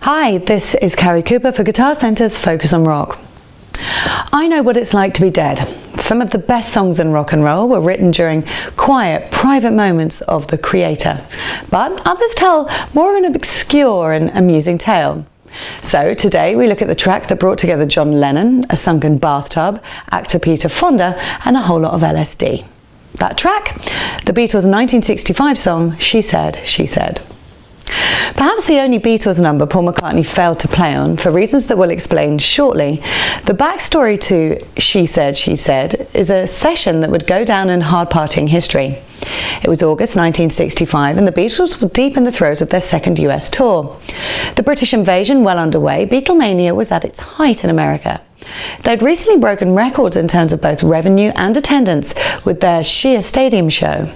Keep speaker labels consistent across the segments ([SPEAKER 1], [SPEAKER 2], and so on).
[SPEAKER 1] Hi, this is Carrie Cooper for Guitar Center's Focus on Rock. I know what it's like to be dead. Some of the best songs in rock and roll were written during quiet, private moments of the creator, but others tell more of an obscure and amusing tale. So today we look at the track that brought together John Lennon, a sunken bathtub, actor Peter Fonda, and a whole lot of LSD. That track? The Beatles' 1965 song, She Said, She Said. Perhaps the only Beatles number Paul McCartney failed to play on, for reasons that we'll explain shortly. The backstory to She Said, She Said is a session that would go down in hard partying history. It was August 1965 and the Beatles were deep in the throes of their second US tour. The British invasion well underway, Beatlemania was at its height in America. They'd recently broken records in terms of both revenue and attendance with their Shea Stadium show.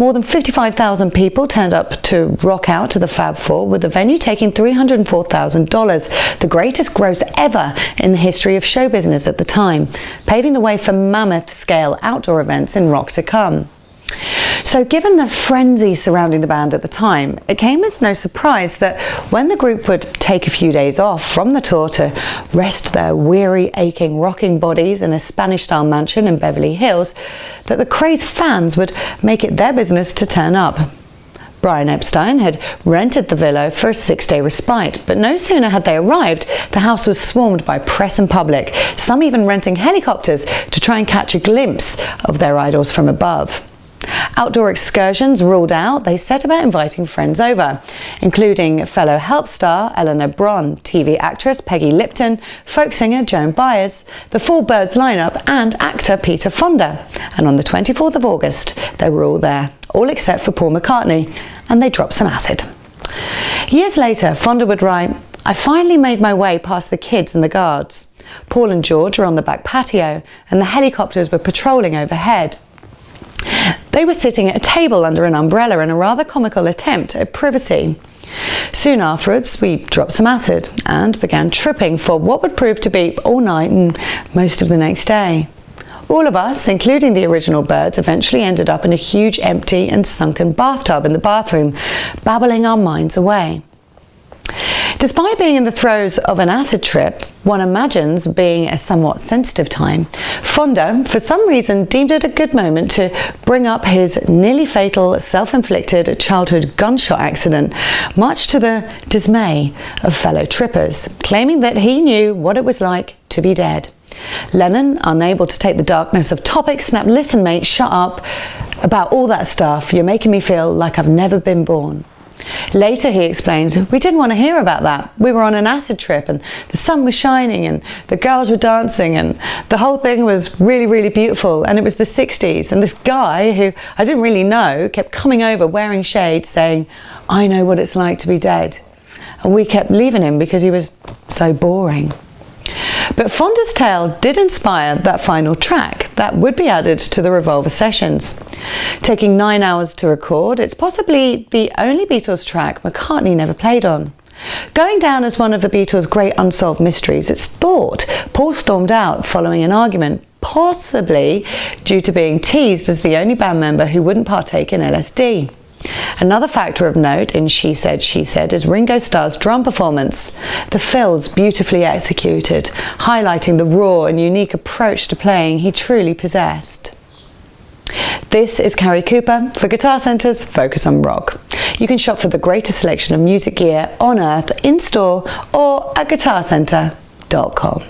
[SPEAKER 1] More than 55,000 people turned up to rock out to the Fab Four, with the venue taking $304,000, the greatest gross ever in the history of show business at the time, paving the way for mammoth-scale outdoor events in rock to come. So given the frenzy surrounding the band at the time, it came as no surprise that when the group would take a few days off from the tour to rest their weary, aching, rocking bodies in a Spanish-style mansion in Beverly Hills, that the crazed fans would make it their business to turn up. Brian Epstein had rented the villa for a 6-day respite, but no sooner had they arrived, the house was swarmed by press and public, some even renting helicopters to try and catch a glimpse of their idols from above. Outdoor excursions ruled out, they set about inviting friends over, including fellow Help star Eleanor Bron, TV actress Peggy Lipton, folk singer Joan Baez, the Four Birds lineup and actor Peter Fonda. And on the 24th of August, they were all there, all except for Paul McCartney, and they dropped some acid. Years later, Fonda would write, "I finally made my way past the kids and the guards. Paul and George were on the back patio, and the helicopters were patrolling overhead. They were sitting at a table under an umbrella in a rather comical attempt at privacy. Soon afterwards, we dropped some acid and began tripping for what would prove to be all night and most of the next day. All of us, including the original Birds, eventually ended up in a huge empty and sunken bathtub in the bathroom, babbling our minds away." Despite being in the throes of an acid trip, one imagines being a somewhat sensitive time, Fonda, for some reason, deemed it a good moment to bring up his nearly fatal self-inflicted childhood gunshot accident, much to the dismay of fellow trippers, claiming that he knew what it was like to be dead. Lennon, unable to take the darkness of topics, snapped, "Listen mate, shut up about all that stuff. You're making me feel like I've never been born." Later he explains, "We didn't want to hear about that. We were on an acid trip and the sun was shining and the girls were dancing and the whole thing was really, really beautiful, and it was the 60s, and this guy who I didn't really know kept coming over wearing shades saying, 'I know what it's like to be dead.' And we kept leaving him because he was so boring." But Fonda's tale did inspire that final track that would be added to the Revolver sessions. Taking 9 hours to record, it's possibly the only Beatles track McCartney never played on. Going down as one of the Beatles' great unsolved mysteries, it's thought Paul stormed out following an argument, possibly due to being teased as the only band member who wouldn't partake in LSD. Another factor of note in She Said, She Said is Ringo Starr's drum performance. The fills beautifully executed, highlighting the raw and unique approach to playing he truly possessed. This is Carrie Cooper for Guitar Center's Focus on Rock. You can shop for the greatest selection of music gear on earth in store or at guitarcenter.com.